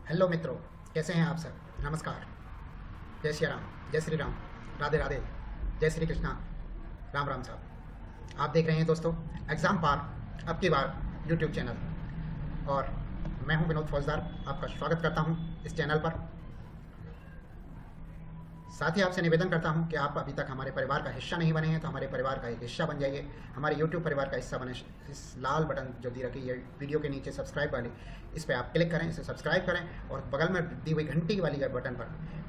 Hello मित्रों, कैसे हैं आप सब। नमस्कार। जय श्री राम, जय श्री राम, राधे राधे, जय श्री कृष्णा, राम राम साहब। आप देख रहे हैं दोस्तों एग्ज़ाम पार अब की बार यूट्यूब चैनल, और मैं हूं विनोद फौजदार, आपका स्वागत करता हूं इस चैनल पर। साथ ही आपसे निवेदन करता हूं कि आप अभी तक हमारे परिवार का हिस्सा नहीं बने हैं तो हमारे परिवार का एक हिस्सा बन जाइए, हमारे यूट्यूब परिवार का हिस्सा बने। इस लाल बटन जो दी रखी है वीडियो के नीचे सब्सक्राइब वाली, इस पर आप क्लिक करें, इसे सब्सक्राइब करें और बगल में दी हुई घंटी वाली बटन पर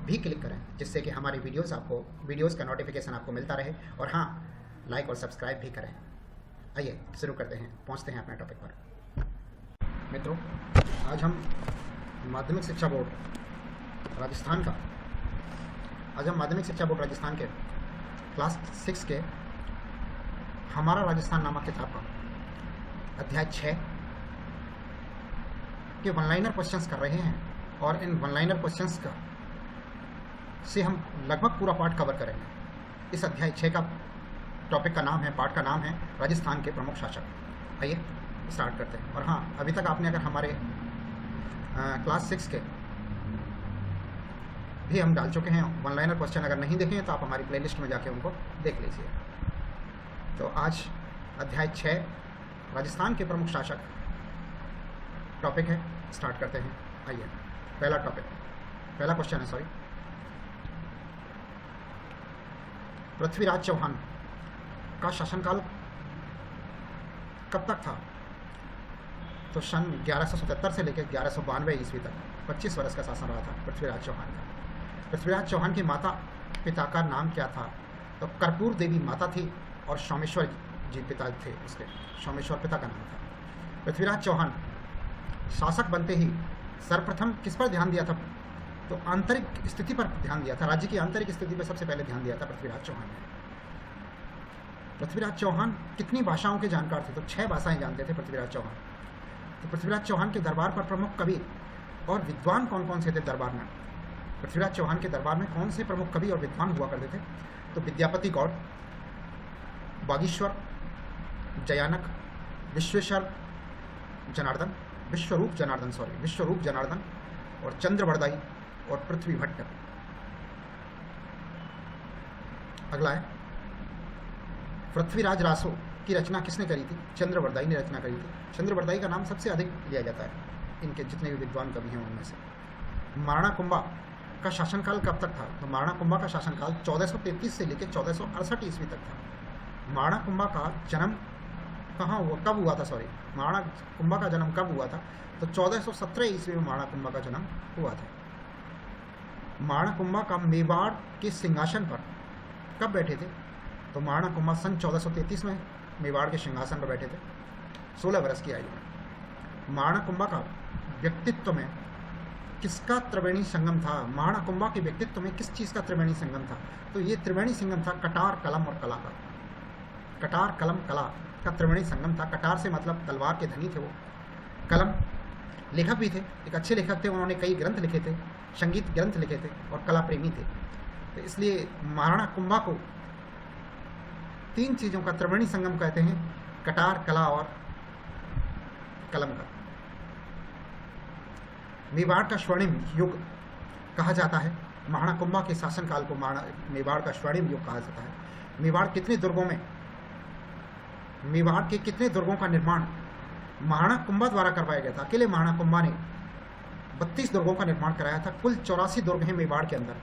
भी क्लिक करें, जिससे कि हमारी वीडियोज़ का नोटिफिकेशन आपको मिलता रहे। और हाँ, लाइक और सब्सक्राइब भी करें। आइए शुरू करते हैं, पहुँचते हैं अपने टॉपिक पर। मित्रों, आज हम माध्यमिक शिक्षा बोर्ड राजस्थान के क्लास 6 के हमारा राजस्थान नामक किताब का अध्याय 6 के वन लाइनर क्वेश्चंस कर रहे हैं, और इन वन लाइनर क्वेश्चंस का से हम लगभग पूरा पार्ट कवर करेंगे। इस अध्याय 6 का टॉपिक का नाम है, पार्ट का नाम है राजस्थान के प्रमुख शासक। आइए स्टार्ट करते हैं। और हाँ, अभी तक आपने अगर हमारे क्लास 6 के भी हम डाल चुके हैं वन लाइनर क्वेश्चन, अगर नहीं देखे हैं तो आप हमारी प्लेलिस्ट में जाके उनको देख लीजिए। तो आज अध्याय 6 राजस्थान के प्रमुख शासक टॉपिक है, स्टार्ट करते हैं। आइए, पहला क्वेश्चन है पृथ्वीराज चौहान का शासनकाल कब तक था? तो सन 1177 से लेकर 1192 ईस्वी तक 25 वर्ष का शासन रहा था पृथ्वीराज चौहान का। पृथ्वीराज चौहान की माता पिता का नाम क्या था? तो कर्पूर देवी माता थी और सोमेश्वर जी पिता थे उसके, सोमेश्वर पिता का नाम था। पृथ्वीराज चौहान शासक बनते ही सर्वप्रथम किस पर ध्यान दिया था? तो आंतरिक स्थिति पर ध्यान दिया था, राज्य की आंतरिक स्थिति पर सबसे पहले ध्यान दिया था पृथ्वीराज चौहान ने। पृथ्वीराज चौहान कितनी भाषाओं के जानकार थे? तो 6 भाषाएं जानते थे पृथ्वीराज चौहान। तो पृथ्वीराज चौहान के दरबार पर प्रमुख कवि और विद्वान कौन कौन से थे दरबार में? पृथ्वीराज चौहान के दरबार में कौन से प्रमुख कवि और विद्वान हुआ करते थे? तो विद्यापति गौड़, बागीश्वर, जयानक, विश्वरूप जनार्दन और चंद्रवरदाई और पृथ्वी भट्ट। अगला है, पृथ्वीराज रासो की रचना किसने करी थी? चंद्रवरदाई ने रचना करी थी। चंद्रवरदाई का नाम सबसे अधिक लिया जाता है इनके जितने भी विद्वान कवि हैं उनमें से। महाराणा कुंभा का शासनकाल कब तक था? तो महाराणा कुंभा का शासनकाल 1433 से लेकर 1468 ईस्वी तक था। महाराणा कुंभा का जन्म कब हुआ था? महाराणा कुंभा का जन्म कब हुआ था? तो 1417 ईस्वी में महाराणा कुंभा का जन्म हुआ था। महाराणा कुंभा का मेवाड़ के सिंहासन पर कब बैठे थे? तो महाराणा कुंभा सन 1433 में मेवाड़ के सिंहासन पर बैठे थे, 16 वर्ष की आयु में। महाराणा कुंभा का व्यक्तित्व में किसका त्रिवेणी संगम था? महाराणा कुंभा के व्यक्तित्व में किस चीज़ का त्रिवेणी संगम था? तो ये त्रिवेणी संगम था कटार, कलम और कला का। कटार, कलम, कला का त्रिवेणी संगम था। कटार से मतलब तलवार के धनी थे वो। कलम, लेखक भी थे, एक अच्छे लेखक थे, उन्होंने कई ग्रंथ लिखे थे, संगीत ग्रंथ लिखे थे, और कला प्रेमी थे। तो इसलिए महाराणा कुंभा को 3 चीज़ों का त्रिवेणी संगम कहते हैं, कटार, कला और कलम का। मेवाड़ का स्वर्णिम युग कहा जाता है। महाराणा कुंभा के शासनकाल को मेवाड़ का स्वर्णिम युग कहा जाता है। मेवाड़ के कितने दुर्गों का निर्माण महाराणा कुंभा द्वारा करवाया गया था? अकेले महाराणा कुंभा ने 32 दुर्गों का निर्माण कराया था। कुल 84 दुर्ग हैं मेवाड़ के अंदर,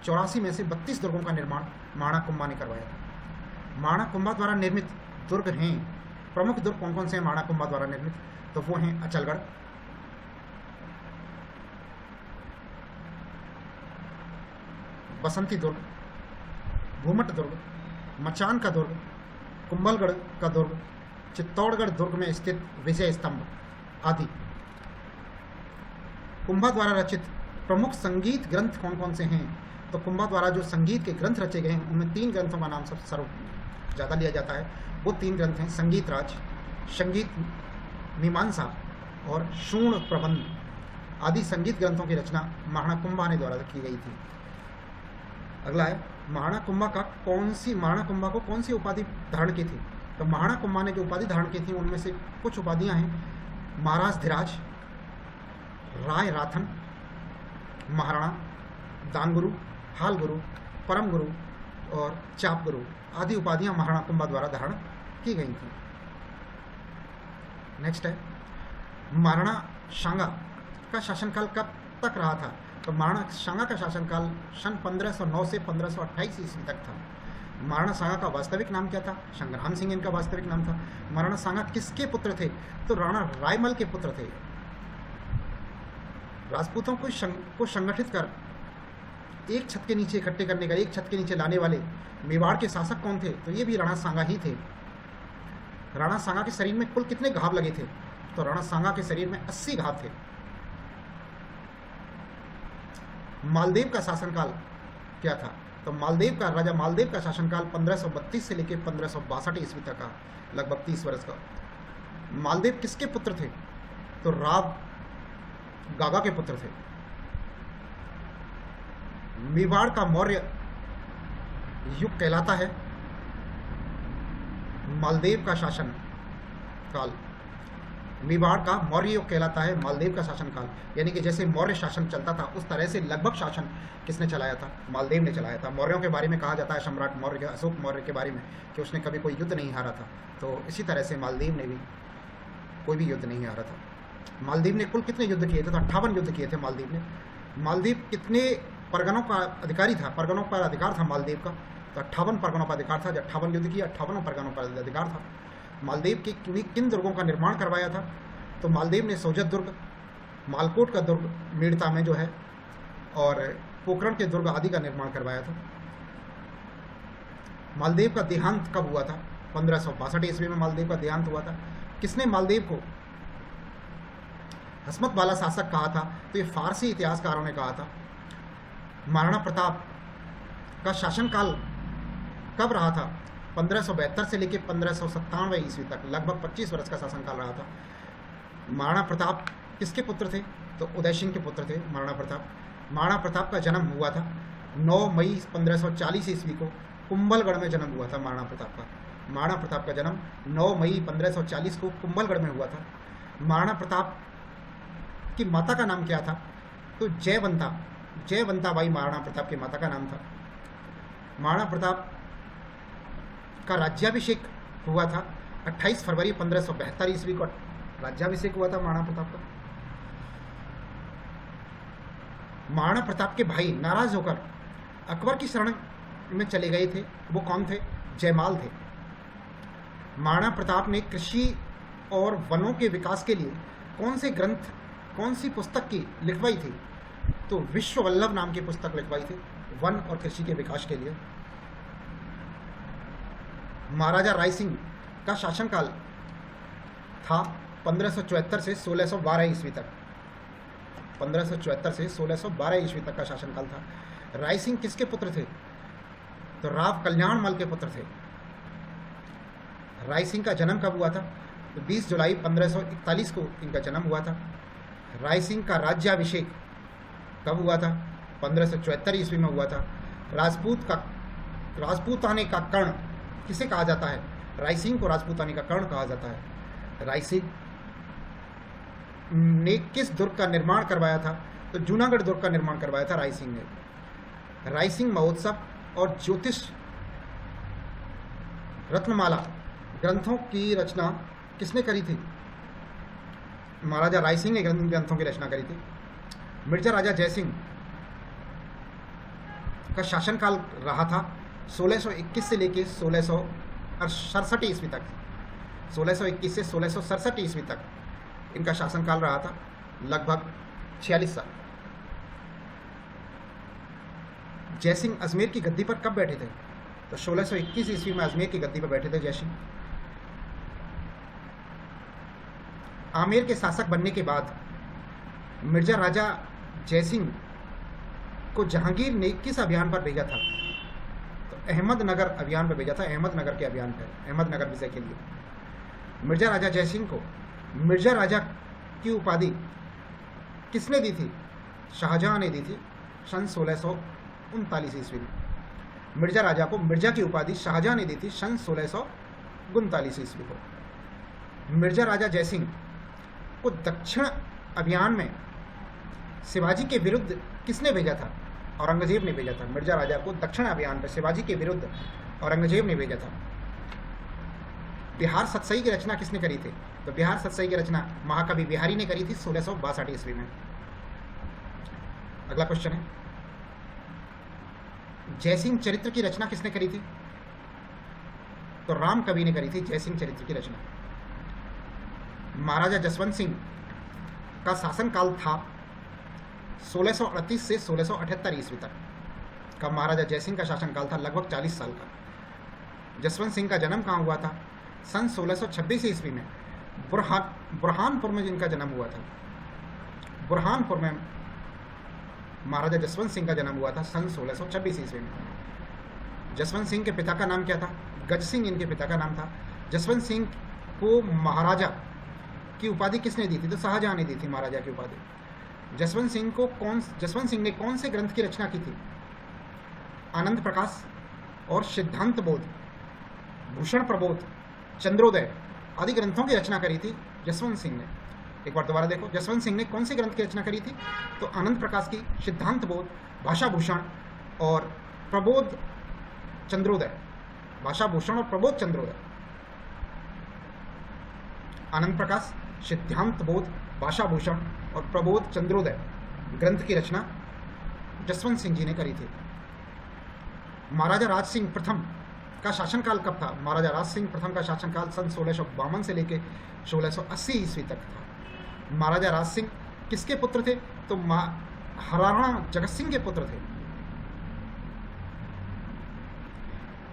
84 में से 32 दुर्गों का निर्माण महाराणा कुंभा ने करवाया था। महाराणा कुंभा द्वारा निर्मित दुर्ग हैं, प्रमुख दुर्ग कौन कौन से हैं महाराणा कुंभा द्वारा निर्मित? तो वो हैं अचलगढ़, बसंती दुर्ग, भूमट दुर्ग, मचान का दुर्ग, कुंभलगढ़ का दुर्ग, चित्तौड़गढ़ दुर्ग में स्थित विजय स्तंभ आदि। कुंभा द्वारा रचित प्रमुख संगीत ग्रंथ कौन कौन से हैं? तो कुंभा द्वारा जो संगीत के ग्रंथ रचे गए हैं उनमें 3 ग्रंथों का नाम सबसे ज़्यादा लिया जाता है। वो 3 ग्रंथ हैं संगीत राज, संगीत मीमांसा और शूर्ण प्रबंध आदि। संगीत ग्रंथों की रचना महाराणा कुंभा ने द्वारा की गई थी। अगला है, महाराणा कुंभा को कौन सी उपाधि धारण की थी? तो महाराणा कुंभा ने जो उपाधि धारण की थी उनमें से कुछ उपाधियां हैं: महाराज धिराज, राय राथन, महाराणा, दान गुरु, हाल गुरु, परम गुरु और चाप गुरु आदि उपाधियां महाराणा कुंभा द्वारा धारण की गई थी। नेक्स्ट है महाराणा सांगा का शासनकाल कब तक रहा था? तो महाराणा सांगा का शासनकाल सन 1509 से 1528 ईस्वी तक था। महाराणा सांगा का वास्तविक नाम क्या था? संग्राम सिंह इनका वास्तविक नाम था। महाराणा सांगा किसके पुत्र थे? तो राणा रायमल के पुत्र थे। राजपूतों को संगठित कर एक छत के नीचे इकट्ठे करने का, एक छत के नीचे लाने वाले मेवाड़ के शासक कौन थे? तो ये भी राणा सांगा ही थे। राणा सांगा के शरीर में कुल कितने घाव लगे थे? तो राणा सांगा के शरीर में 80 घाव थे। मालदेव का शासनकाल क्या था? तो राजा मालदेव का शासनकाल 1532 से लेकर 1562 ईस्वी तक का, लगभग 30 वर्ष का। मालदेव किसके पुत्र थे? तो राव गागा के पुत्र थे। मेवाड़ का मौर्य युग कहलाता है मालदेव का शासन काल। मेवाड़ का मौर्य युग कहलाता है मालदेव का शासनकाल, यानी कि जैसे मौर्य शासन चलता था उस तरह से लगभग शासन किसने चलाया था? मालदेव ने चलाया था। मौर्यों के बारे में कहा जाता है, सम्राट मौर्य, अशोक मौर्य के बारे में, कि उसने कभी कोई युद्ध नहीं हारा था। तो इसी तरह से मालदेव ने भी कोई भी युद्ध नहीं हारा था। मालदीव ने कुल कितने युद्ध किए थे? तो 58 युद्ध किए थे मालदीव ने। मालदीव कितने परगनों का अधिकारी था? परगनों पर अधिकार था मालदीव का, तो 58 परगनों पर अधिकार था। जब 58 युद्ध किया, 58 परगनों पर अधिकार था। मालदीव के किन दुर्गों का निर्माण करवाया था? तो मालदीव ने सोजत दुर्ग, मालकोट का दुर्ग मीड़ता में जो है, और पोखरण के दुर्ग आदि का निर्माण करवाया था। मालदीव का देहांत कब हुआ था? 1562 ईस्वी में मालदीव का देहांत हुआ था। किसने मालदीव को हस्मत वाला शासक कहा था? तो ये फारसी इतिहासकारों ने कहा था। महाराणा प्रताप का शासनकाल कब रहा था? 1572 से लेकर 1597 ईस्वी तक, लगभग 25 वर्ष का शासनकाल रहा था। महाराणा प्रताप किसके पुत्र थे? तो उदय सिंह के पुत्र थे महाराणा प्रताप। महाराणा प्रताप का जन्म हुआ था 9 मई 1540 ईस्वी को, कुंभलगढ़ में जन्म हुआ था महाराणा प्रताप का। महाराणा प्रताप का जन्म 9 मई 1540 को कुंभलगढ़ में हुआ था। महाराणा प्रताप की माता का नाम क्या था? तो जयवंता बाई महाराणा प्रताप की माता का नाम था। महाराणा प्रताप का राज्याभिषेक हुआ था 28 फरवरी 1572 ईस्वी को, राज्याभिषेक हुआ था महाराणा प्रताप का। महाराणा प्रताप के भाई नाराज होकर अकबर की शरण में चले गए थे। वो कौन थे? जयमाल थे। महाराणा प्रताप ने कृषि और वनों के विकास के लिए कौन से ग्रंथ, कौन सी पुस्तक की लिखवाई थी? तो विश्व वल्लभ नाम की पुस्तक लिखवाई थी वन और कृषि के विकास के लिए। महाराजा रायसिंह का शासनकाल था 1574 से 1612 ईस्वी तक। 1574 से 1612 ईस्वी तक का शासनकाल था। रायसिंह किसके पुत्र थे? तो राव कल्याणमल के पुत्र थे। रायसिंह का जन्म कब हुआ था? तो 20 जुलाई 1541 को इनका जन्म हुआ था। रायसिंह का राज्याभिषेक कब हुआ था? 1574 ईस्वी में हुआ था। राजपूताने का कर्ण किसे कहा जाता है? रायसिंह को राजपूताने का कर्ण कहा जाता है। रायसिंह ने किस दुर्ग का निर्माण करवाया था? तो जूनागढ़ दुर्ग का निर्माण करवाया था रायसिंह ने। रायसिंह महोत्सव और ज्योतिष रत्नमाला ग्रंथों की रचना किसने करी थी? महाराजा रायसिंह ने ग्रंथों की रचना करी थी। मिर्जा राजा जयसिंह का शासनकाल रहा था 1621 से लेकर 1667 ईस्वी तक। 1621 से 1667 ईस्वी तक इनका शासनकाल रहा था, लगभग 46 साल। जयसिंह अजमेर की गद्दी पर कब बैठे थे? तो 1621 ईस्वी में अजमेर की गद्दी पर बैठे थे जयसिंह। आमेर के शासक बनने के बाद मिर्जा राजा जयसिंह को जहांगीर ने किस अभियान पर भेजा था? तो अहमदनगर अभियान पर भेजा था, अहमदनगर के अभियान पर, अहमदनगर विजय के लिए। मिर्जा राजा जयसिंह को मिर्जा राजा की उपाधि किसने दी थी? शाहजहां ने दी थी सन 1639 ईस्वी में। मिर्जा राजा को मिर्जा की उपाधि शाहजहां ने दी थी सन 1639 ईस्वी को। मिर्जा राजा जयसिंह को दक्षिण अभियान में शिवाजी के विरुद्ध किसने भेजा था? औरंगजेब ने भेजा था मिर्जा राजा को दक्षिण अभियान पर। शिवाजी के विरुद्ध औरंगजेब ने भेजा था। बिहार सतसई की रचना किसने करी थी? तो बिहार सतसई की रचना महाकवि बिहारी ने करी थी 1662 ईस्वी में। अगला क्वेश्चन है, जयसिंह चरित्र की रचना किसने करी थी? तो राम कवि ने करी थी जयसिंह चरित्र की रचना। महाराजा जसवंत सिंह का शासनकाल था 1638 से 1678 ईस्वी तक का। महाराजा जयसिंह का शासनकाल था लगभग 40 साल का। जसवंत सिंह का जन्म कहाँ हुआ था? सन 1626 ईस्वी में बुरहानपुर में जिनका जन्म हुआ था। बुरहानपुर में महाराजा जसवंत सिंह का जन्म हुआ था सन 1626 ईस्वी में। जसवंत सिंह के पिता का नाम क्या था? गज सिंह इनके पिता का नाम था। जसवंत सिंह को महाराजा की उपाधि किसने दी थी? तो शाहजहां ने दी थी महाराजा की उपाधि। जसवंत सिंह ने कौन से ग्रंथ की रचना की थी? आनंद प्रकाश और सिद्धांत बोध, भूषण प्रबोध, चंद्रोदय आदि ग्रंथों की रचना करी थी जसवंत सिंह ने। एक बार दोबारा देखो, जसवंत सिंह ने कौन से ग्रंथ की रचना करी थी? तो आनंद प्रकाश की, सिद्धांत बोध, भाषा भूषण और प्रबोध चंद्रोदय। भाषा भूषण और प्रबोध चंद्रोदय। आनंद प्रकाश, सिद्धांत बोध, भाषा भूषण और प्रबोध चंद्रोदय ग्रंथ की रचना जसवंत सिंह जी ने करी थी। महाराजा राज सिंह प्रथम का शासनकाल कब था? महाराजा राज सिंह प्रथम का शासनकाल सन 1652 से लेकर 1680 ईस्वी तक था। महाराजा राज सिंह किसके पुत्र थे? तो महाराणा जगत सिंह के पुत्र थे।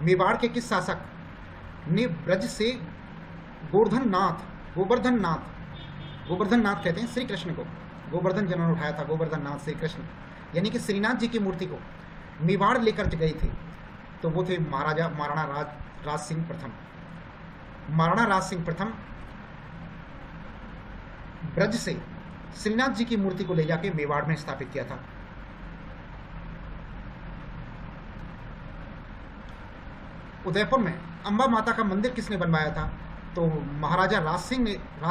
मेवाड़ के किस शासक ने ब्रज से गोवर्धन नाथ कहते हैं श्री कृष्ण को, गोवर्धन जिन्होंने उठाया था, गोवर्धन नाथ श्री कृष्ण, यानी कि श्रीनाथ जी की मूर्ति को मेवाड़ लेकर गए थे, तो वो थे महाराणा राज सिंह प्रथम। महाराणा राज सिंह प्रथम ब्रज से श्रीनाथ जी की मूर्ति को ले जाके मेवाड़ में स्थापित किया था। उदयपुर में अंबा माता का मंदिर किसने बनवाया था? तो महाराजा राज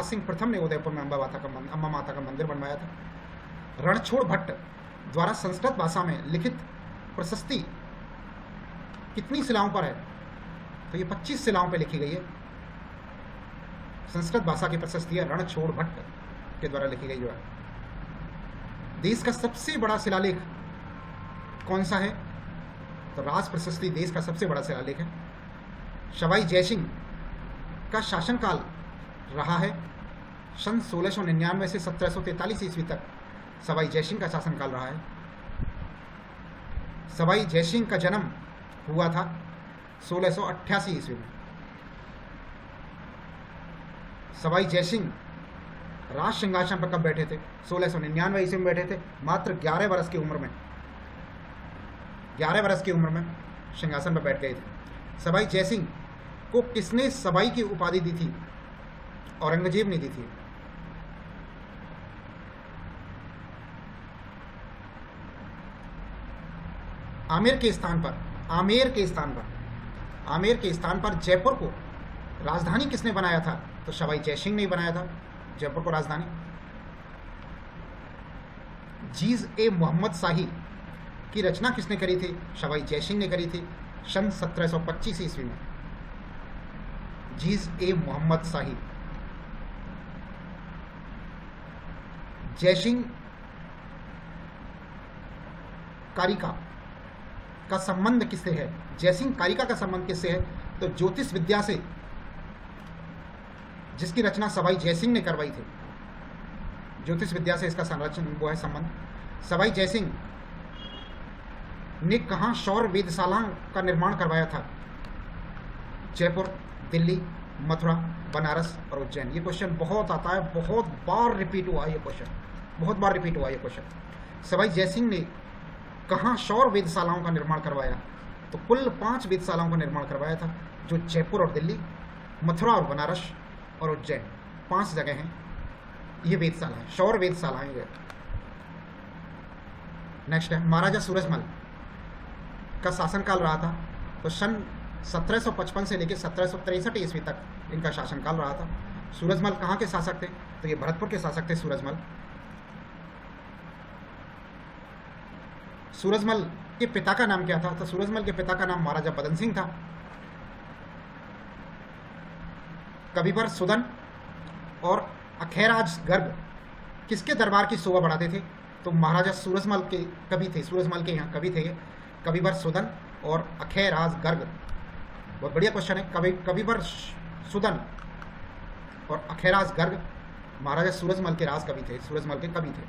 सिंह प्रथम ने उदयपुर में अंबा माता का मंदिर बनवाया था। रणछोड़ भट्ट द्वारा संस्कृत भाषा में लिखित प्रशस्ति कितनी शिलाओं पर है? तो ये 25 शिलाओं पर लिखी गई है। संस्कृत भाषा की प्रशस्ति है रणछोड़ भट्ट के द्वारा लिखी गई जो है। देश का सबसे बड़ा शिलालेख कौन सा है? तो राज प्रशस्ति देश का सबसे बड़ा शिलालेख है। सवाई जयसिंह का शासनकाल रहा है सन 1699 से 1743 ईस्वी तक। सवाई जयसिंह का शासनकाल रहा है। सवाई जयसिंह का जन्म हुआ था 1688 ईस्वी में। सवाई जयसिंह राज सिंहासन पर कब बैठे थे? 1699 ईस्वी में बैठे थे, मात्र 11 वर्ष की उम्र में। 11 वर्ष की उम्र में सिंहासन पर बैठ गए थे। सवाई जयसिंह को किसने सवाई की उपाधि दी थी? औरंगजेब ने दी थी। आमेर के स्थान पर जयपुर को राजधानी किसने बनाया था? तो सवाई जयसिंह ने ही बनाया था जयपुर को राजधानी। जीज ए मोहम्मद शाही की रचना किसने करी थी? सवाई जयसिंह ने करी थी सन 1725 ईस्वी में। जीज ए मोहम्मद शाही। जयसिंह कारिका का संबंध किससे है? जयसिंह कारिका का संबंध किससे है? तो ज्योतिष विद्या से, जिसकी रचना सवाई जयसिंह ने करवाई थी। ज्योतिष विद्या से इसका वो है संबंध। सवाई जयसिंह ने कहाँ सौर वेधशालाओं का निर्माण करवाया था? जयपुर, दिल्ली, मथुरा, बनारस और उज्जैन। ये क्वेश्चन बहुत आता है, बहुत बार रिपीट हुआ ये क्वेश्चन। सवाई जयसिंह ने कहाँ सौर वेधशालाओं का निर्माण करवाया? तो कुल 5 वेधशालाओं का निर्माण करवाया था, जो जयपुर और दिल्ली, मथुरा और बनारस और उज्जैन, 5 जगह हैं ये वेधशाला है, सौर वेधशालाएं ये। नेक्स्ट है, महाराजा सूरजमल का शासनकाल रहा था तो सन 1755 से लेकर 1763 ईस्वी तक इनका शासनकाल रहा था। सूरजमल कहाँ के शासक थे? तो ये भरतपुर के शासक थे सूरजमल। सूरजमल के पिता का नाम क्या था? तो सूरजमल के पिता का नाम महाराजा बदन सिंह था। कविवर सुदन और अखेराज गर्ग किसके दरबार की शोभा बढ़ाते थे? तो महाराजा सूरजमल के कवि थे, सूरजमल के यहाँ कवि थे कविवर सुदन और अखेराज गर्ग। बहुत बढ़िया क्वेश्चन है। कविवर सुदन और अखेराज गर्ग महाराजा सूरजमल के राज कवि थे, सूरजमल के कवि थे।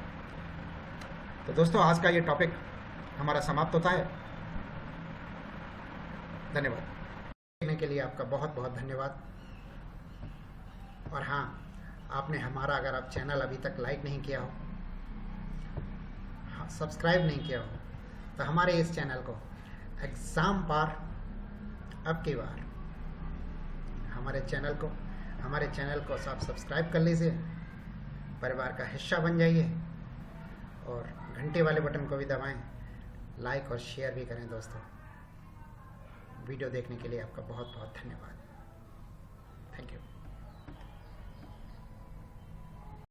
तो दोस्तों आज का ये टॉपिक हमारा समाप्त होता है। धन्यवाद। देखने के लिए आपका बहुत बहुत धन्यवाद। और हाँ, आपने हमारा अगर आप चैनल अभी तक लाइक नहीं किया हो, सब्सक्राइब नहीं किया हो, तो हमारे इस चैनल को एग्ज़ाम पार अब की बार हमारे चैनल को आप सब्सक्राइब कर लीजिए, परिवार का हिस्सा बन जाइए और घंटे वाले बटन को भी दबाएं, लाइक और शेयर भी करें। दोस्तों वीडियो देखने के लिए आपका बहुत बहुत धन्यवाद।